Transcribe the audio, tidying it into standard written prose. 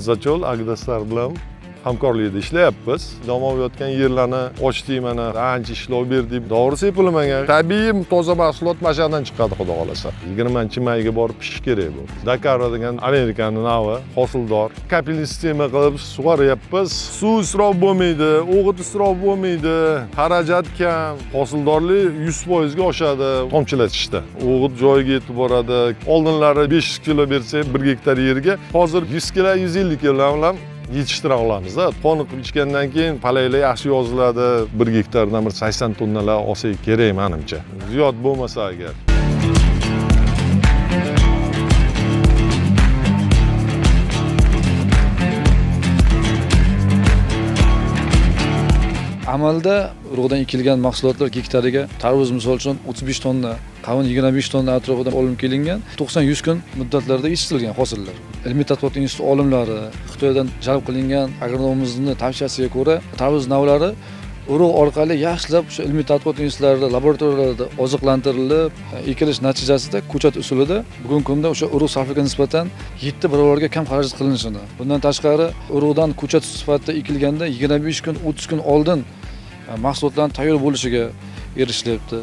Mirzacho'l Agdaslar bilan hamkorlikda ishlayapmiz. Dam olayotgan yerlarni ochdik mana, ancha ishlov berdik. To'g'risi epilmagan. Tabiiy toza mahsulot mashinadan chiqadi xudo xolasa. 20-mayga borib pishish kerak bu. Dakar degan Amerikaning navi, hosildor. Kapilli sistema qilib sug'oryapmiz. Suv isrof bo'lmaydi, o'g'it isrof bo'lmaydi, xarajat kam, hosildorlik 100% ga oshadi tomchilatishda. O'g'it joyiga yetib boradi. Oldinlari 500 kilo bersak 1 gektar yerga, hozir 100 kilo, 150 kilo bilan yetishtira olamiz-da. Qoniq ichgandan keyin palaylar yaxshi yoziladi. 1 gektardan 80 tonnalar olsak kerak menimcha. Ziyod bo'lmasa agar. Amalda urug'dan ekilgan mahsulotlar gektariga tarvuz misol uchun 35 tonna, qavun 25 tonna atrofidan olib kelingan 90-100 kun muddatlarda yetishtirilgan hosillar. Ilmiy tadqiqot instituti olimlari Xitoydan jalb qilingan agronomimizning tavsiyasiga ko'ra tarvuz navlari urug' orqali yaxshilab o'sha ilmiy tadqiqot institutlarida, laboratoriyalarda oziqlantirilib, ekilish natijasida ko'chat usulida bugungi kunda o'sha urug' sarfiga nisbatan 7 barobarga kam xarajat qilinishini. Bundan tashqari urug'dan ko'chat sifatida ekilganda 25 kun, 30 kun oldin mahsulotlarning tayyor bo'lishiga erishilyapti.